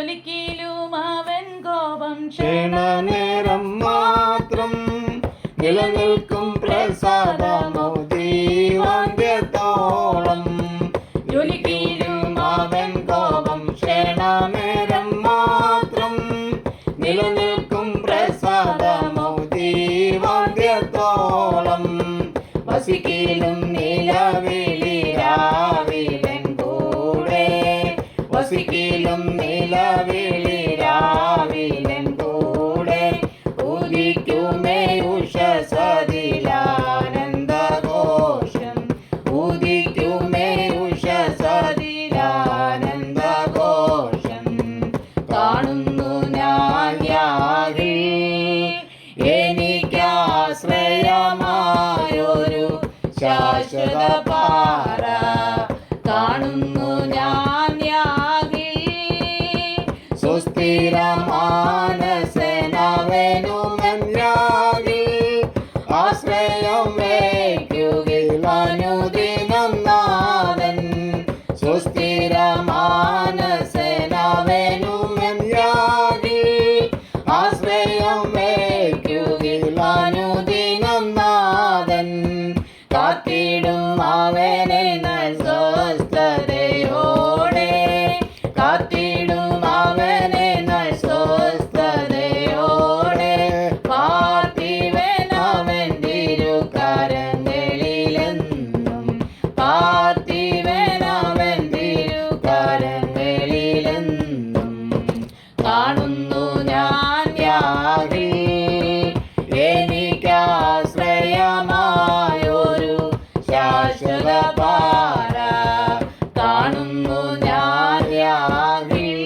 ജ്വലിക്കിലും അവൻ കോപം ക്ഷണനേരം മാത്രം നിലനിൽക്കും പ്രസാദമോ ജീവാന്ത്യത്തോളം. ജ്വലിക്കിലും അവൻ കോപം ക്ഷണനേരം മാത്രം നിലനിൽക്കും പ്രസാദമോ ജീവാന്ത്യത്തോളം. വസിക്കിലും നിലവിളിരാവിലൻ കൂടെ, വസിക്കിലും നിലവിളിരാവിലൻ കൂടെ. ഉദിക്കുമേ ഉഷസതിലാനന്ദഘോഷം, ഉദിക്കുമേ ഉഷസതിലാനന്ദഘോഷം. കാണുന്നു ഞാൻ യാഗിൽ എനിക്കാശ്രയമായൊരു ശാശ്വത പാറ. കാണുന്നു ഞാൻ യാഗിൽ സുസ്ഥിരമാനസനവനുമൻ യാഗിൽ. ആശ്രയം വയ്ക്കുകയിൽ അനുദിനം നാഥൻ. സുസ്ഥിരമാനസനവനുമൻ യാഗിൽ. ആശ്രയം വയ്ക്കുകയിൽ അനുദിനം നാഥൻ. കാത്തിടും അവനെ സ്വസ്ഥതയോടെ, കാത്തിടും അവനെ സ്വസ്ഥതയോടെ. പാർത്ഥിവനവൻ തിരുക്കരങ്ങളിലെന്നും, പാർത്ഥിവനവൻ തിരുക്കരങ്ങളിലെന്നും. കാണുന്നു ഞാൻ യാഗിൽ എനിക്കാശ്രയമായൊരു ശാശ്വത പാറ. കാണുന്നു ഞാൻ യാഗിൽ.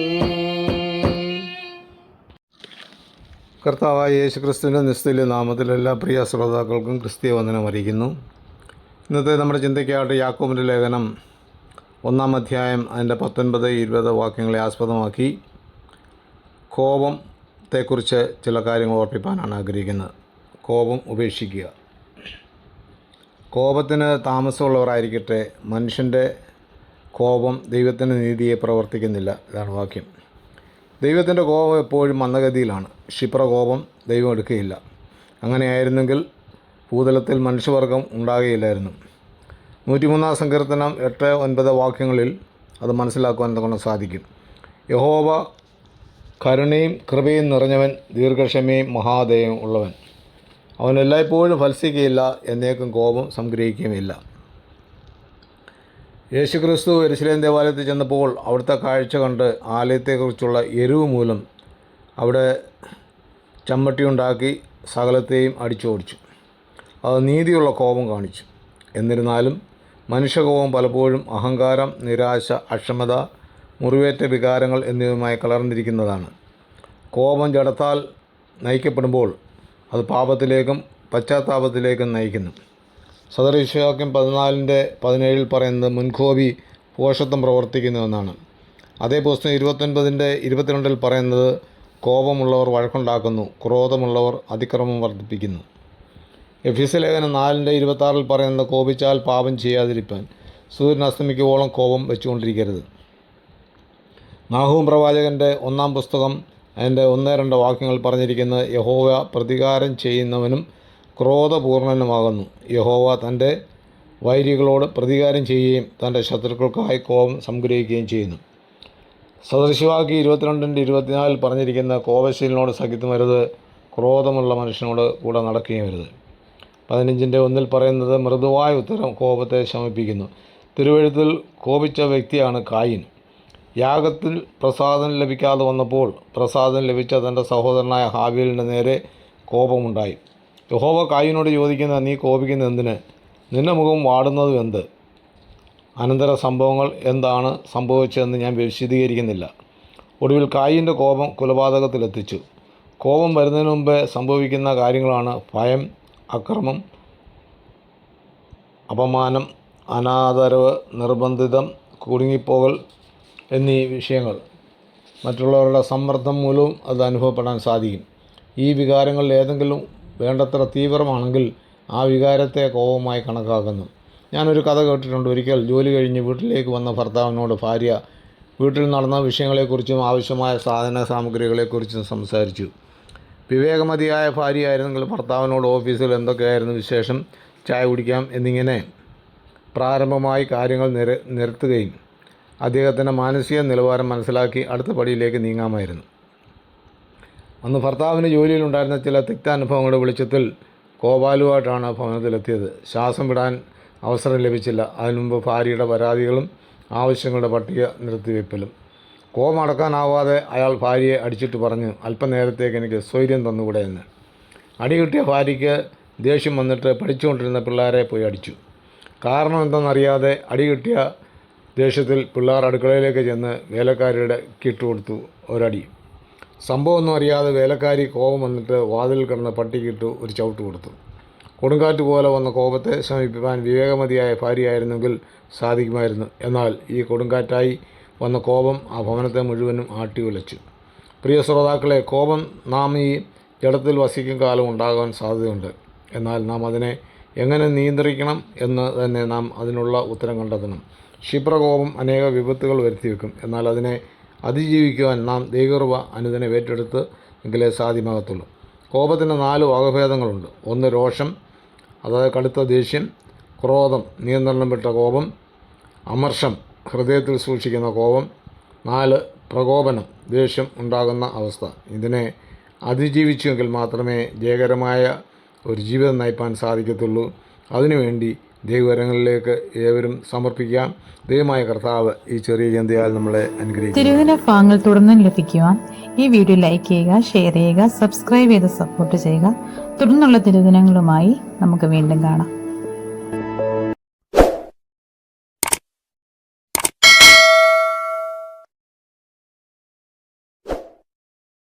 കർത്താവായ യേശുക്രിസ്തുവിൻ്റെ നിസ്തുല്യ നാമത്തിൽ എല്ലാ പ്രിയ ശ്രോതാക്കൾക്കും ക്രിസ്തീയ വന്ദനം അറിയിക്കുന്നു. ഇന്നത്തെ നമ്മുടെ ചിന്തയ്ക്കായിട്ട് യാക്കോബിൻ്റെ ലേഖനം 1-ാം അധ്യായം അതിൻ്റെ 19-20 വാക്യങ്ങളെ ആസ്പദമാക്കി കോപത്തെക്കുറിച്ച് ചില കാര്യങ്ങൾ ഓർപ്പിക്കാനാണ് ആഗ്രഹിക്കുന്നത്. കോപം ഉപേക്ഷിക്കുക. കോപത്തിന് താമസമുള്ളവരായിരിക്കട്ടെ. മനുഷ്യൻ്റെ കോപം ദൈവത്തിൻ്റെ നീതിയെ പ്രവർത്തിക്കുന്നില്ല. ഇതാണ് വാക്യം. ദൈവത്തിൻ്റെ കോപം എപ്പോഴും മന്ദഗതിയിലാണ്. ക്ഷിപ്രകോപം ദൈവം എടുക്കുകയില്ല. അങ്ങനെയായിരുന്നെങ്കിൽ ഭൂതലത്തിൽ മനുഷ്യവർഗം ഉണ്ടാകുകയില്ലായിരുന്നു. 103-ാം സങ്കീർത്തനം 8-9 വാക്യങ്ങളിൽ അത് മനസ്സിലാക്കുവാൻ കൊണ്ട് സാധിക്കും. യഹോവ കരുണയും കൃപയും നിറഞ്ഞവൻ, ദീർഘക്ഷമയും മഹാദയവും ഉള്ളവൻ. അവൻ എല്ലായ്പ്പോഴും ഫലസിക്കുകയില്ല, എന്നേക്കും കോപം സംഗ്രഹിക്കുകയുമില്ല. യേശുക്രിസ്തു യെരുശലേം ദേവാലയത്തിൽ ചെന്നപ്പോൾ അവിടുത്തെ കാഴ്ച കണ്ട് ആലയത്തെക്കുറിച്ചുള്ള എരിവ് മൂലം അവിടെ ചമ്മട്ടിയുണ്ടാക്കി സകലത്തെയും അടിച്ചോടിച്ചു. അത് നീതിയുള്ള കോപം കാണിച്ചു. എന്നിരുന്നാലും മനുഷ്യകോപം പലപ്പോഴും അഹങ്കാരം, നിരാശ, അക്ഷമത, മുറിവേറ്റ വികാരങ്ങൾ എന്നിവയുമായി കലർന്നിരിക്കുന്നതാണ്. കോപം ജഡത്താൽ നയിക്കപ്പെടുമ്പോൾ അത് പാപത്തിലേക്കും പശ്ചാത്താപത്തിലേക്കും നയിക്കുന്നു. സദൃശവാക്യം 14-17 പറയുന്നത് മുൻകോപി പോഷത്വം പ്രവർത്തിക്കുന്നുവെന്നാണ്. അതേ പുസ്തകം 29-22 പറയുന്നത് കോപമുള്ളവർ വഴക്കുണ്ടാക്കുന്നു, ക്രോധമുള്ളവർ അതിക്രമം വർദ്ധിപ്പിക്കുന്നു. എഫെസ്യ ലേഖനം 4-26 പറയുന്നത് കോപിച്ചാൽ പാപം ചെയ്യാതിരിപ്പാൻ സൂര്യൻ അസ്തമിക്കുവോളം കോപം വെച്ചുകൊണ്ടിരിക്കരുത്. നാഹൂം പ്രവാചകൻ്റെ 1-ാം പുസ്തകം അതിൻ്റെ 1-2 വാക്യങ്ങൾ പറഞ്ഞിരിക്കുന്നത് യഹോവ പ്രതികാരം ചെയ്യുന്നവനും ക്രോധപൂർണനുമാകുന്നു. യഹോവ തൻ്റെ വൈരികളോട് പ്രതികാരം ചെയ്യുകയും തൻ്റെ ശത്രുക്കൾക്കായി കോപം സംഗ്രഹിക്കുകയും ചെയ്യുന്നു. സദൃശവാക്യം 22-24 പറഞ്ഞിരിക്കുന്ന കോപശീലനോട് സഖിത്വം വരുത്, ക്രോധമുള്ള മനുഷ്യനോട് കൂടെ നടക്കുകയും വരുത്. 15-1 പറയുന്നത് മൃദുവായ ഉത്തരം കോപത്തെ ശമിപ്പിക്കുന്നു. തിരുവെഴുത്തിൽ കോപിച്ച വ്യക്തിയാണ് കായീൻ. യാഗത്തിൽ പ്രസാദം ലഭിക്കാതെ വന്നപ്പോൾ പ്രസാദം ലഭിച്ച തൻ്റെ സഹോദരനായ ഹാബീലിൻ്റെ നേരെ കോപമുണ്ടായി. യഹോവ കായീനോട് ചോദിക്കുന്ന, നീ കോപിക്കുന്ന എന്തിന്? നിന്റെ മുഖം വാടുന്നതും എന്ത്? അനന്തര സംഭവങ്ങൾ എന്താണ് സംഭവിച്ചതെന്ന് ഞാൻ വിശദീകരിക്കുന്നില്ല. ഒടുവിൽ കായീൻ്റെ കോപം കൊലപാതകത്തിലെത്തിച്ചു. കോപം വരുന്നതിന് മുമ്പേ സംഭവിക്കുന്ന കാര്യങ്ങളാണ് ഭയം, അക്രമം, അപമാനം, അനാദരവ്, നിർബന്ധിതം, കുടുങ്ങിപ്പോകൽ എന്നീ വിഷയങ്ങൾ. മറ്റുള്ളവരുടെ സമ്മർദ്ദം മൂലവും അത് അനുഭവപ്പെടാൻ സാധിക്കും. ഈ വികാരങ്ങളിൽ ഏതെങ്കിലും വേണ്ടത്ര തീവ്രമാണെങ്കിൽ ആ വികാരത്തെ കോപമായി കണക്കാക്കുന്നു. ഞാനൊരു കഥ കേട്ടിട്ടുണ്ട്. ഒരിക്കൽ ജോലി കഴിഞ്ഞ് വീട്ടിലേക്ക് വന്ന ഭർത്താവിനോട് ഭാര്യ വീട്ടിൽ നടന്ന വിഷയങ്ങളെക്കുറിച്ചും ആവശ്യമായ സാധന സാമഗ്രികളെക്കുറിച്ചും സംസാരിച്ചു. വിവേകമതിയായ ഭാര്യയായിരുന്നെങ്കിൽ ഭർത്താവിനോട് ഓഫീസിൽ എന്തൊക്കെയായിരുന്നു വിശേഷം, ചായ കുടിക്കാം എന്നിങ്ങനെ പ്രാരംഭമായി കാര്യങ്ങൾ നിരത്തുകയും അദ്ദേഹത്തിൻ്റെ മാനസിക നിലവാരം മനസ്സിലാക്കി അടുത്ത പടിയിലേക്ക് നീങ്ങാമായിരുന്നു. അന്ന് ഭർത്താവിന് ജോലിയിലുണ്ടായിരുന്ന ചില തിക്താനുഭവങ്ങളുടെ വെളിച്ചത്തിൽ കോപാലുവായിട്ടാണ് ഭവനത്തിലെത്തിയത്. ശ്വാസം വിടാൻ അവസരം ലഭിച്ചില്ല. അതിനുമുമ്പ് ഭാര്യയുടെ പരാതികളും ആവശ്യങ്ങളുടെ പട്ടിക നിർത്തിവെപ്പലും. കോപം അടക്കാനാവാതെ അയാൾ ഭാര്യയെ അടിച്ചിട്ട് പറഞ്ഞു, അല്പനേരത്തേക്ക് എനിക്ക് സ്വൈര്യം തന്നുകൂടെ എന്ന്. അടി കിട്ടിയ ഭാര്യയ്ക്ക് ദേഷ്യം വന്നിട്ട് പഠിച്ചുകൊണ്ടിരുന്ന പിള്ളേരെ പോയി അടിച്ചു. കാരണം എന്തെന്നറിയാതെ അടി കിട്ടിയ ദേഷ്യത്തിൽ പിള്ളേർ അടുക്കളയിലേക്ക് ചെന്ന് വേലക്കാരിയുടെ കിട്ടുകൊടുത്തു ഒരടി. സംഭവമൊന്നും അറിയാതെ വേലക്കാരി കോപം വന്നിട്ട് വാതിലിൽ കിടന്ന പട്ടിക്കിട്ടു ഒരു ചവിട്ട് കൊടുത്തു. കൊടുങ്കാറ്റ് പോലെ വന്ന കോപത്തെ ശമിപ്പിക്കാൻ വിവേകമതിയായ ഭാര്യയായിരുന്നെങ്കിൽ സാധിക്കുമായിരുന്നു. എന്നാൽ ഈ കൊടുങ്കാറ്റായി വന്ന കോപം ആ ഭവനത്തെ മുഴുവനും ആട്ടി ഉലച്ചു. പ്രിയ ശ്രോതാക്കളെ, കോപം നാം ഈ ജഡത്തിൽ വസിക്കും കാലം ഉണ്ടാകാൻ സാധ്യതയുണ്ട്. എന്നാൽ നാം അതിനെ എങ്ങനെ നിയന്ത്രിക്കണം എന്ന് തന്നെ നാം അതിനുള്ള ഉത്തരം കണ്ടെത്തണം. ക്ഷിപ്രകോപം അനേക വിപത്തുകൾ വരുത്തിവെക്കും. എന്നാൽ അതിനെ അതിജീവിക്കുവാൻ നാം ദൈവകൃപ അനുദിനം ഏറ്റെടുത്ത് എങ്കിലേ സാധ്യമാകത്തുള്ളൂ. കോപത്തിന് 4 വകഭേദങ്ങളുണ്ട്. 1 രോഷം, അതായത് കടുത്ത ദേഷ്യം. ക്രോധം, നിയന്ത്രണം വിട്ട കോപം. അമർഷം, ഹൃദയത്തിൽ സൂക്ഷിക്കുന്ന കോപം. 4 പ്രകോപനം, ദേഷ്യം ഉണ്ടാകുന്ന അവസ്ഥ. ഇതിനെ അതിജീവിച്ചുവെങ്കിൽ മാത്രമേ ജയകരമായ ഒരു ജീവിതം നയിപ്പാൻ സാധിക്കത്തുള്ളൂ. അതിനുവേണ്ടി ദൈവകരങ്ങളിലേക്ക് ഏവരും സമർപ്പിക്കാം. ദൈവമായ കർത്താവ് ഈ ചെറിയ ചിന്തയാൽ നമ്മളെ അനുഗ്രഹിക്കും. തിരുവചന ഭാഗങ്ങൾ തുടർന്ന് ലഭിക്കുവാൻ ഈ വീഡിയോ ലൈക്ക് ചെയ്യുക, ഷെയർ ചെയ്യുക, സബ്സ്ക്രൈബ് ചെയ്ത് സപ്പോർട്ട് ചെയ്യുക. തുടർന്നുള്ള തിരുവചനങ്ങളുമായി നമുക്ക് വീണ്ടും കാണാം.